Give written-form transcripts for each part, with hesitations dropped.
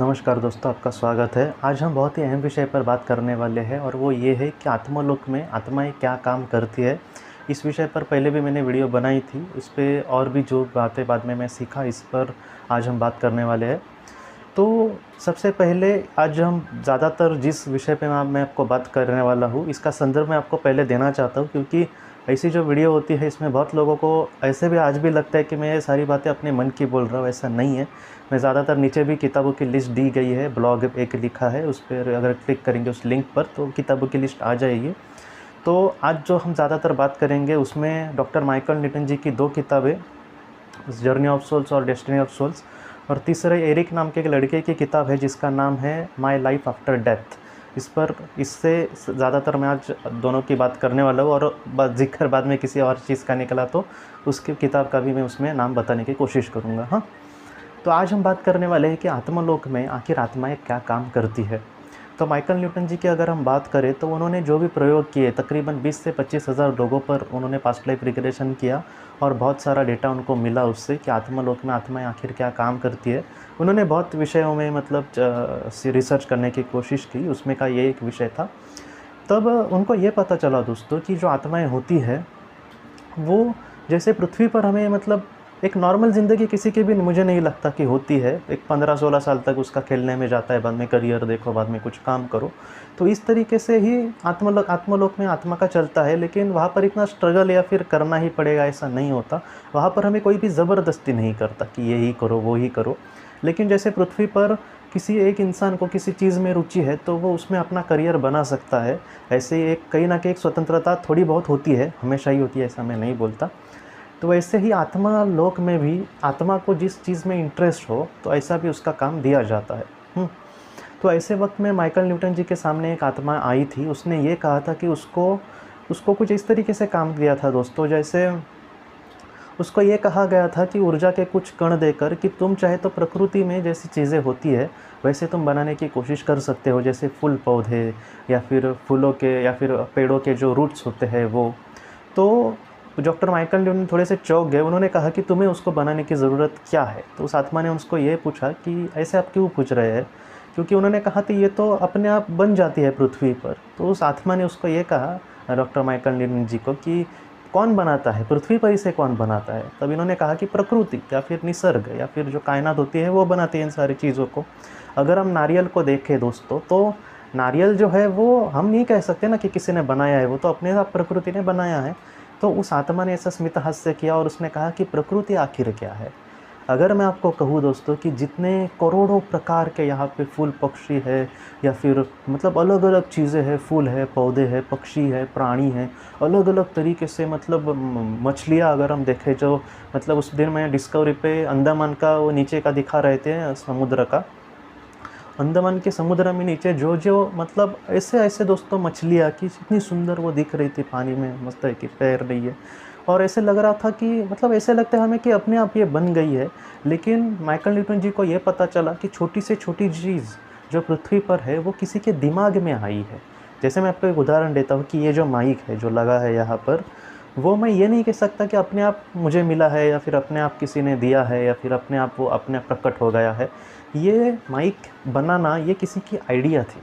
नमस्कार दोस्तों, आपका स्वागत है। आज हम बहुत ही अहम विषय पर बात करने वाले हैं और वो ये है कि आत्मलोक में आत्माएं क्या काम करती है। इस विषय पर पहले भी मैंने वीडियो बनाई थी, उस पे और भी जो बातें बाद में मैं सीखा, इस पर आज हम बात करने वाले हैं। तो सबसे पहले आज हम ज़्यादातर जिस विषय पे मैं आपको बात करने वाला हूँ, इसका संदर्भ मैं आपको पहले देना चाहता हूँ, क्योंकि ऐसी जो वीडियो होती है इसमें बहुत लोगों को ऐसे भी आज भी लगता है कि मैं ये सारी बातें अपने मन की बोल रहा हूँ। ऐसा नहीं है। मैं ज़्यादातर नीचे भी किताबों की लिस्ट दी गई है, ब्लॉग एक लिखा है, उस पर अगर क्लिक करेंगे उस लिंक पर तो किताबों की लिस्ट आ जाएगी। तो आज जो हम ज़्यादातर बात करेंगे उसमें डॉक्टर माइकल न्यूटन जी की 2 किताबें, जर्नी ऑफ सोल्स और डेस्टिनी ऑफ सोल्स, और तीसरे एरिक नाम के एक लड़के की किताब है जिसका नाम है माय लाइफ आफ्टर डेथ। इससे ज़्यादातर मैं आज दोनों की बात करने वाला हूँ, और जिक्र बाद में किसी और चीज़ का निकला तो उसकी किताब का भी मैं उसमें नाम बताने की कोशिश करूँगा। हाँ, तो आज हम बात करने वाले हैं कि आत्मलोक में आखिर आत्माएं क्या काम करती है। तो माइकल न्यूटन जी की अगर हम बात करें तो उन्होंने जो भी प्रयोग किए, तकरीबन 20 से 25 हज़ार लोगों पर उन्होंने पास्ट लाइफ रिग्रेशन किया और बहुत सारा डेटा उनको मिला उससे कि आत्मलोक में आत्माएं आखिर क्या काम करती है। उन्होंने बहुत विषयों में रिसर्च करने की कोशिश की, उसमें का ये एक विषय था। तब उनको ये पता चला दोस्तों कि जो आत्माएं होती है वो जैसे पृथ्वी पर हमें एक नॉर्मल ज़िंदगी किसी की भी मुझे नहीं लगता कि होती है। एक 15-16 साल तक उसका खेलने में जाता है, बाद में करियर देखो, बाद में कुछ काम करो। तो इस तरीके से ही आत्मलोक में आत्मा का चलता है, लेकिन वहाँ पर इतना स्ट्रगल या फिर करना ही पड़ेगा ऐसा नहीं होता। वहाँ पर हमें कोई भी ज़बरदस्ती नहीं करता कि ये ही करो वो ही करो। लेकिन जैसे पृथ्वी पर किसी एक इंसान को किसी चीज़ में रुचि है तो वो उसमें अपना करियर बना सकता है। ऐसे ही एक कहीं ना कहीं एक स्वतंत्रता थोड़ी बहुत होती है, हमेशा ही होती है ऐसा मैं नहीं बोलता। तो वैसे ही आत्मा लोक में भी आत्मा को जिस चीज़ में इंटरेस्ट हो तो ऐसा भी उसका काम दिया जाता है। तो ऐसे वक्त में माइकल न्यूटन जी के सामने एक आत्मा आई थी। उसने ये कहा था कि उसको कुछ इस तरीके से काम दिया था दोस्तों, जैसे उसको ये कहा गया था कि ऊर्जा के कुछ कण देकर कि तुम चाहे तो प्रकृति में जैसी चीज़ें होती है वैसे तुम बनाने की कोशिश कर सकते हो, जैसे फूल पौधे या फिर फूलों के या फिर पेड़ों के जो रूट्स होते हैं वो। तो डॉक्टर माइकल न्यूटन थोड़े से चौंक गए। उन्होंने कहा कि तुम्हें उसको बनाने की ज़रूरत क्या है। तो उस आत्मा ने उसको ये पूछा कि ऐसे आप क्यों पूछ रहे हैं, क्योंकि उन्होंने कहा कि ये तो अपने आप बन जाती है पृथ्वी पर। तो उस आत्मा ने उसको ये कहा डॉक्टर माइकल न्यूटन जी को कि कौन बनाता है पृथ्वी पर, इसे कौन बनाता है। तब इन्होंने कहा कि प्रकृति या फिर निसर्ग या फिर जो कायनात होती है वो बनाती है इन सारी चीज़ों को। अगर हम नारियल को देखें दोस्तों, तो नारियल जो है वो हम नहीं कह सकते ना कि किसी ने बनाया है, वो तो अपने आप प्रकृति ने बनाया है। तो उस आत्मा ने ऐसा स्मित हास्य किया और उसने कहा कि प्रकृति आखिर क्या है। अगर मैं आपको कहूँ दोस्तों कि जितने करोड़ों प्रकार के यहाँ पे फूल पक्षी है या फिर अलग अलग चीज़ें हैं, फूल है, पौधे हैं, पक्षी है, प्राणी हैं, अलग अलग तरीके से मछलियाँ अगर हम देखें जो उस दिन मैं डिस्कवरी पे अंडमान का वो नीचे का दिखा रहे थे समुद्र का, अंडमान के समुद्र में नीचे जो जो ऐसे ऐसे दोस्तों मछलियाँ कि इतनी सुंदर वो दिख रही थी पानी में, मस्त है कि पैर नहीं है। और ऐसे लग रहा था कि ऐसे लगता है हमें कि अपने आप ये बन गई है। लेकिन माइकल न्यूटन जी को ये पता चला कि छोटी से छोटी चीज़ जो पृथ्वी पर है वो किसी के दिमाग में आई है। जैसे मैं आपको एक उदाहरण देता हूँ कि ये जो माइक है जो लगा है यहाँ पर, वो मैं ये नहीं कह सकता कि अपने आप मुझे मिला है या फिर अपने आप किसी ने दिया है या फिर अपने आप वो अपने आप प्रकट हो गया है। ये माइक बनाना ये किसी की आइडिया थी,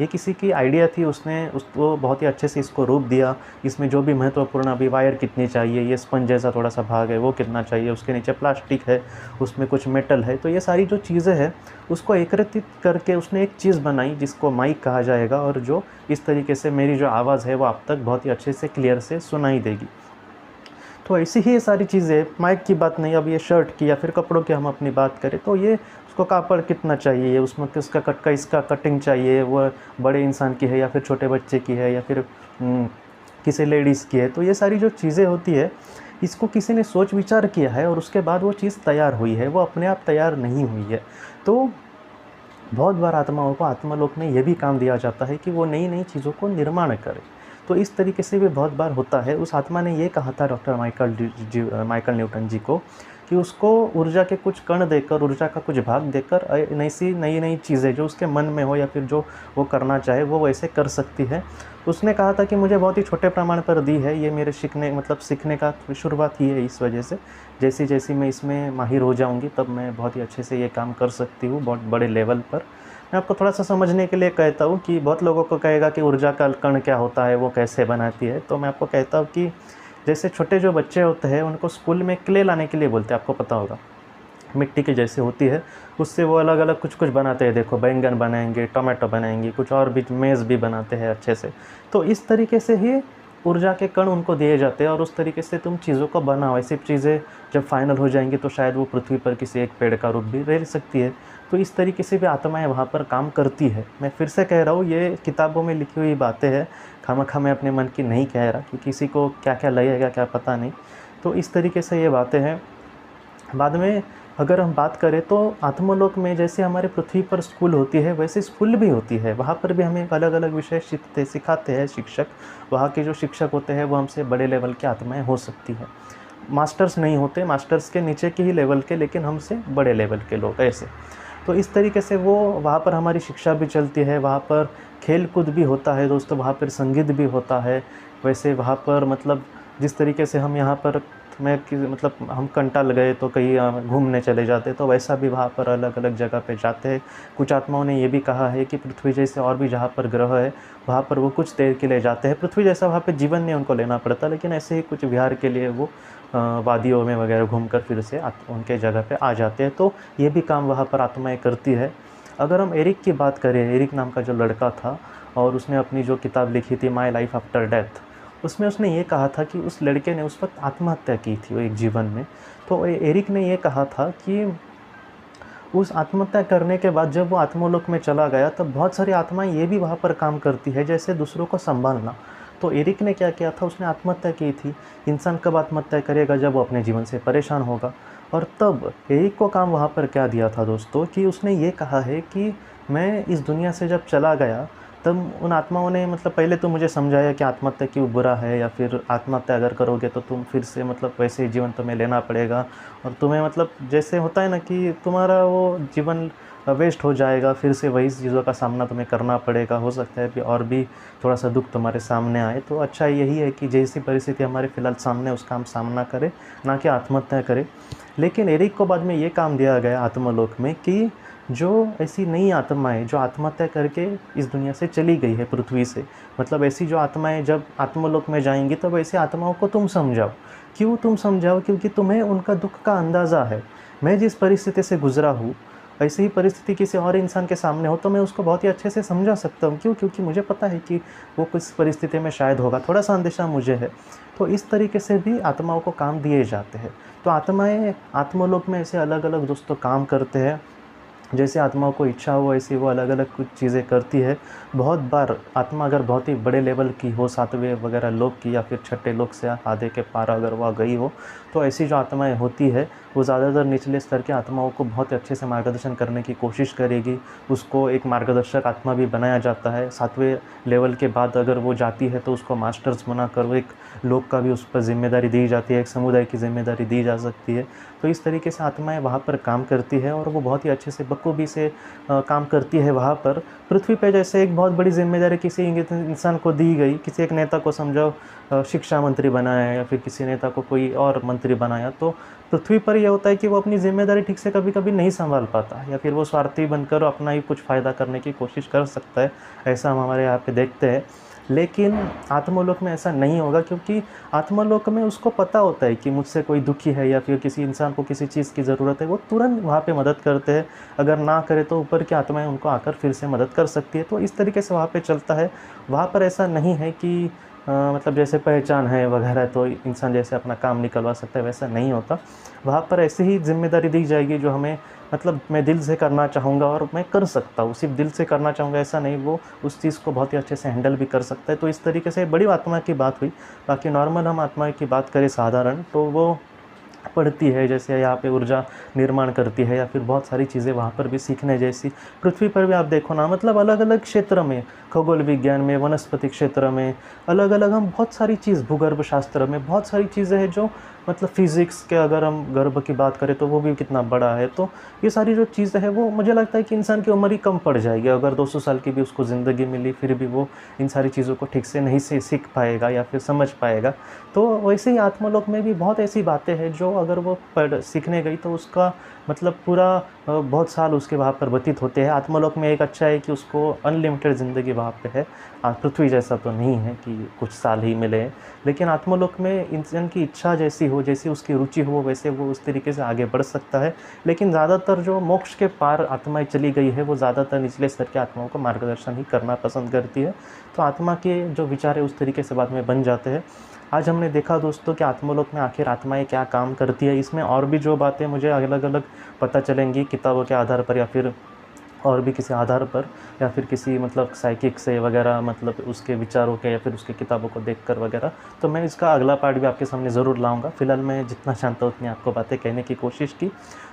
ये किसी की आइडिया थी। उसने उसको बहुत ही अच्छे से इसको रूप दिया। इसमें जो भी महत्वपूर्ण अभी वायर कितनी चाहिए, ये स्पंज जैसा थोड़ा सा भाग है वो कितना चाहिए, उसके नीचे प्लास्टिक है, उसमें कुछ मेटल है, तो ये सारी जो चीज़ें हैं उसको एकत्रित करके उसने एक चीज़ बनाई जिसको माइक कहा जाएगा, और जो इस तरीके से मेरी जो आवाज़ है वो आप तक बहुत ही अच्छे से क्लियर से सुनाई देगी। तो ऐसी ही ये सारी चीज़ें, माइक की बात नहीं, अब ये शर्ट की या फिर कपड़ों की हम अपनी बात करें तो ये उसको कापड़ कितना चाहिए, उसमें किसका कट का इसका कटिंग चाहिए, वो बड़े इंसान की है या फिर छोटे बच्चे की है या फिर किसी लेडीज़ की है। तो ये सारी जो चीज़ें होती है इसको किसी ने सोच विचार किया है और उसके बाद वो चीज़ तैयार हुई है, वो अपने आप तैयार नहीं हुई है। तो बहुत बार आत्माओं को आत्मलोक में ये भी काम दिया जाता है कि वो नई नई चीज़ों को निर्माण करे। तो इस तरीके से भी बहुत बार होता है। उस आत्मा ने ये कहा था डॉक्टर माइकल न्यूटन जी को कि उसको ऊर्जा के कुछ कण देकर, ऊर्जा का कुछ भाग देकर नई नई चीज़ें जो उसके मन में हो या फिर जो वो करना चाहे वो वैसे कर सकती है। उसने कहा था कि मुझे बहुत ही छोटे प्रमाण पर दी है, ये मेरे सीखने का शुरुआत ही है इस वजह से। जैसी जैसी मैं इसमें माहिर हो जाऊंगी तब मैं बहुत ही अच्छे से ये काम कर सकती हूँ बहुत बड़े लेवल पर। मैं आपको थोड़ा सा समझने के लिए कहता हूँ कि बहुत लोगों को कहेगा कि ऊर्जा का कण क्या होता है, वो कैसे बनाती है। तो मैं आपको कहता हूँ कि जैसे छोटे जो बच्चे होते हैं उनको स्कूल में क्ले लाने के लिए बोलते हैं, आपको पता होगा, मिट्टी की जैसे होती है, उससे वो अलग अलग कुछ कुछ बनाते हैं। देखो बैंगन बनाएंगे, टमाटो बनाएंगे, कुछ और भी मेज़ भी बनाते हैं अच्छे से। तो इस तरीके से ही ऊर्जा के कण उनको दिए जाते हैं और उस तरीके से तुम चीज़ों को बनाओ। ऐसी चीज़ें जब फाइनल हो जाएंगी तो शायद वो पृथ्वी पर किसी एक पेड़ का रूप भी ले सकती है। तो इस तरीके से भी आत्माएं वहाँ पर काम करती है। मैं फिर से कह रहा हूँ, ये किताबों में लिखी हुई बातें हैं, खामखा मैं अपने मन की नहीं कह रहा कि किसी को क्या क्या लगेगा क्या पता नहीं। तो इस तरीके से ये बातें हैं। बाद में अगर हम बात करें तो आत्मलोक में जैसे हमारे पृथ्वी पर स्कूल होती है वैसे स्कूल भी होती है। वहाँ पर भी हमें अलग अलग विषय सिखाते हैं शिक्षक। वहाँ के जो शिक्षक होते हैं वो हमसे बड़े लेवल की आत्माएं हो सकती है। मास्टर्स नहीं होते, मास्टर्स के नीचे के ही लेवल के, लेकिन हमसे बड़े लेवल के लोग ऐसे। तो इस तरीके से वो वहाँ पर हमारी शिक्षा भी चलती है। वहाँ पर खेल कूद भी होता है दोस्तों, वहाँ पर संगीत भी होता है। वैसे वहाँ पर मतलब जिस तरीके से हम यहाँ पर हम कंटाल गए तो कहीं घूमने चले जाते, तो वैसा भी वहाँ पर अलग अलग जगह पे जाते हैं। कुछ आत्माओं ने ये भी कहा है कि पृथ्वी जैसे और भी जहाँ पर ग्रह है वहाँ पर वो कुछ देर के लिए जाते हैं। पृथ्वी जैसा वहाँ पे जीवन नहीं उनको लेना पड़ता, लेकिन ऐसे ही कुछ विहार के लिए वो वादियों में वगैरह घूमकर फिर से उनके जगह पे आ जाते हैं। तो ये भी काम वहाँ पर आत्माएँ करती है। अगर हम एरिक की बात करें, एरिक नाम का जो लड़का था और उसने अपनी जो किताब लिखी थी माई लाइफ आफ्टर डेथ, उसमें उसने ये कहा था कि उस लड़के ने उस वक्त आत्महत्या की थी वो एक जीवन में। तो एरिक ने ये कहा था कि उस आत्महत्या करने के बाद जब वो आत्मलोक में चला गया तब बहुत सारी आत्माएं ये भी वहाँ पर काम करती है, जैसे दूसरों को संभालना। तो एरिक ने क्या किया था, उसने आत्महत्या की थी। इंसान कब आत्महत्या करेगा, जब वो अपने जीवन से परेशान होगा। और तब एरिक को काम वहाँ पर क्या दिया था दोस्तों, कि उसने ये कहा है कि मैं इस दुनिया से जब चला गया तब उन आत्माओं ने पहले तो मुझे समझाया कि आत्महत्या क्यों बुरा है, या फिर आत्महत्या अगर करोगे तो तुम फिर से वैसे जीवन तुम्हें लेना पड़ेगा और तुम्हें जैसे होता है ना कि तुम्हारा वो जीवन वेस्ट हो जाएगा, फिर से वही चीज़ों का सामना तुम्हें करना पड़ेगा। हो सकता है कि और भी थोड़ा सा दुख तुम्हारे सामने आए। तो अच्छा यही है कि जैसी परिस्थिति हमारे फ़िलहाल सामने उसका हम सामना करें, ना कि आत्महत्या करें। लेकिन एरिक को बाद में ये काम दिया गया आत्मलोक में कि जो ऐसी नई आत्माएं जो आत्महत्या करके इस दुनिया से चली गई है पृथ्वी से, ऐसी जो आत्माएं जब आत्मलोक में जाएंगी तब ऐसी आत्माओं को तुम समझाओ। क्यों तुम समझाओ? क्योंकि तुम्हें उनका दुख का अंदाज़ा है। मैं जिस परिस्थिति से गुजरा हूँ ऐसी ही परिस्थिति किसी और इंसान के सामने हो तो मैं उसको बहुत ही अच्छे से समझा सकता हूँ। क्यों? क्योंकि मुझे पता है कि वो किस परिस्थिति में शायद होगा, थोड़ा सा अंदेशा मुझे है। तो इस तरीके से भी आत्माओं को काम दिए जाते हैं। तो आत्माएं आत्मलोक में ऐसे अलग अलग दोस्तों काम करते हैं। जैसे आत्माओं को इच्छा हो ऐसी वो अलग अलग कुछ चीज़ें करती है। बहुत बार आत्मा अगर बहुत ही बड़े लेवल की हो, 7वें वगैरह लोक की या फिर 6ठे लोक से आधे के पार अगर वह गई हो, तो ऐसी जो आत्माएं होती है वो ज़्यादातर निचले स्तर के आत्माओं को बहुत अच्छे से मार्गदर्शन करने की कोशिश करेगी। उसको एक मार्गदर्शक आत्मा भी बनाया जाता है। 7वें लेवल के बाद अगर वो जाती है तो उसको मास्टर्स बनाकर वो एक लोक का भी उस पर जिम्मेदारी दी जाती है, एक समुदाय की जिम्मेदारी दी जा सकती है। तो इस तरीके से आत्माएं वहाँ पर काम करती है और वो बहुत ही अच्छे से बखूबी से काम करती है। वहाँ पर पृथ्वी पे जैसे एक बहुत बड़ी जिम्मेदारी किसी इंसान को दी गई, किसी एक नेता को समझो शिक्षा मंत्री बनाया या फिर किसी नेता को कोई और मंत्री बनाया, तो पृथ्वी पर यह होता है कि वो अपनी जिम्मेदारी ठीक से कभी कभी नहीं संभाल पाता या फिर वो स्वार्थी बनकर अपना ही कुछ फ़ायदा करने की कोशिश कर सकता है। ऐसा हम हमारे यहाँ पे देखते हैं। लेकिन आत्मलोक में ऐसा नहीं होगा, क्योंकि आत्मलोक में उसको पता होता है कि मुझसे कोई दुखी है या फिर किसी इंसान को किसी चीज़ की ज़रूरत है, वो तुरंत वहाँ पे मदद करते हैं। अगर ना करे तो ऊपर की आत्माएं उनको आकर फिर से मदद कर सकती है। तो इस तरीके से वहाँ पे चलता है। वहाँ पर ऐसा नहीं है कि जैसे पहचान है वगैरह तो इंसान जैसे अपना काम निकलवा सकता है, वैसा नहीं होता। वहाँ पर ऐसी ही जिम्मेदारी दी जाएगी जो हमें मैं दिल से करना चाहूँगा और मैं कर सकता हूँ। सिर्फ दिल से करना चाहूँगा ऐसा नहीं, वो उस चीज़ को बहुत ही अच्छे से हैंडल भी कर सकता है। तो इस तरीके से बड़ी आत्मा की बात हुई। बाकी नॉर्मल हम आत्मा की बात करें साधारण, तो वो पढ़ती है, जैसे यहाँ पे ऊर्जा निर्माण करती है या फिर बहुत सारी चीज़ें वहाँ पर भी सीखने जैसी। पृथ्वी पर भी आप देखो ना, अलग अलग क्षेत्र में, खगोल विज्ञान में, वनस्पति क्षेत्र में, अलग अलग हम बहुत सारी चीज़, भूगर्भ शास्त्र में बहुत सारी चीज़ें हैं जो मतलब फ़िज़िक्स के अगर हम गर्भ की बात करें तो वो भी कितना बड़ा है। तो ये सारी जो चीज़ें हैं वो मुझे लगता है कि इंसान की उम्र ही कम पड़ जाएगी, अगर 200 साल की भी उसको ज़िंदगी मिली फिर भी वो इन सारी चीज़ों को ठीक से नहीं से सीख पाएगा या फिर समझ पाएगा। तो वैसे ही आत्मलोक में भी बहुत ऐसी बातें हैं जो अगर वो सीखने गई तो उसका मतलब पूरा बहुत साल उसके वहाँ पर व्यतीत होते हैं। आत्मलोक में एक अच्छा है कि उसको अनलिमिटेड ज़िंदगी वहाँ पे है। पृथ्वी जैसा तो नहीं है कि कुछ साल ही मिले हैं, लेकिन आत्मलोक में इंसान की इच्छा जैसी हो, जैसी उसकी रुचि हो, वैसे वो उस तरीके से आगे बढ़ सकता है। लेकिन ज़्यादातर जो मोक्ष के पार आत्माएँ चली गई है वो ज़्यादातर निचले स्तर की आत्माओं को मार्गदर्शन ही करना पसंद करती है। तो आत्मा के जो विचार है उस तरीके से बाद में बन जाते हैं। आज हमने देखा दोस्तों कि आत्मलोक में आखिर आत्माएँ क्या काम करती है। इसमें और भी जो बातें मुझे अलग-अलग पता चलेंगी किताबों के आधार पर या फिर और भी किसी आधार पर या फिर किसी मतलब साइकिक से वगैरह, मतलब उसके विचारों के या फिर उसकी किताबों को देखकर वगैरह, तो मैं इसका अगला पार्ट भी आपके सामने ज़रूर लाऊंगा। फ़िलहाल मैं जितना जानता हूँ उतनी आपको बातें कहने की कोशिश की।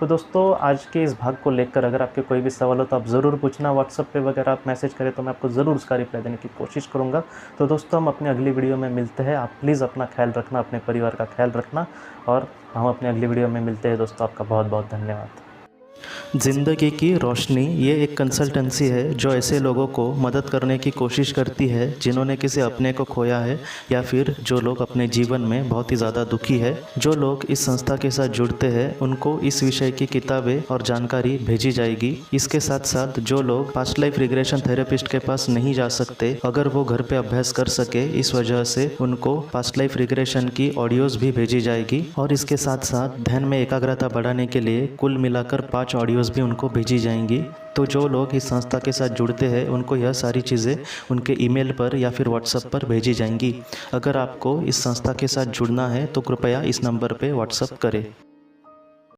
तो दोस्तों आज के इस भाग को लेकर अगर आपके कोई भी सवाल हो तो आप ज़रूर पूछना, व्हाट्सएप पे वगैरह आप मैसेज करें तो मैं आपको ज़रूर उसका रिप्लाई देने की कोशिश करूँगा। तो दोस्तों हम अपनी अगली वीडियो में मिलते हैं। आप प्लीज़ अपना ख्याल रखना, अपने परिवार का ख्याल रखना, और हम अपनी अगली वीडियो में मिलते हैं दोस्तों। आपका बहुत बहुत धन्यवाद। ज़िंदगी की रोशनी ये एक कंसल्टेंसी है जो ऐसे लोगों को मदद करने की कोशिश करती है जिन्होंने किसी अपने को खोया है या फिर जो लोग अपने जीवन में बहुत ही ज़्यादा दुखी है। जो लोग इस संस्था के साथ जुड़ते हैं उनको इस विषय की किताबें और जानकारी भेजी जाएगी। इसके साथ साथ जो लोग पास्ट लाइफ रिग्रेशन थेरेपिस्ट के पास नहीं जा सकते, अगर वो घर पे अभ्यास कर सके, इस वजह से उनको पास्ट लाइफ रिग्रेशन की ऑडियोज भी भेजी जाएगी। और इसके साथ साथ ध्यान में एकाग्रता बढ़ाने के लिए कुल मिलाकर 5 ऑडियोज़ भी उनको भेजी जाएंगी। तो जो लोग इस संस्था के साथ जुड़ते हैं उनको यह सारी चीज़ें उनके ईमेल पर या फिर व्हाट्सएप पर भेजी जाएंगी। अगर आपको इस संस्था के साथ जुड़ना है तो कृपया इस नंबर पे व्हाट्सएप करें।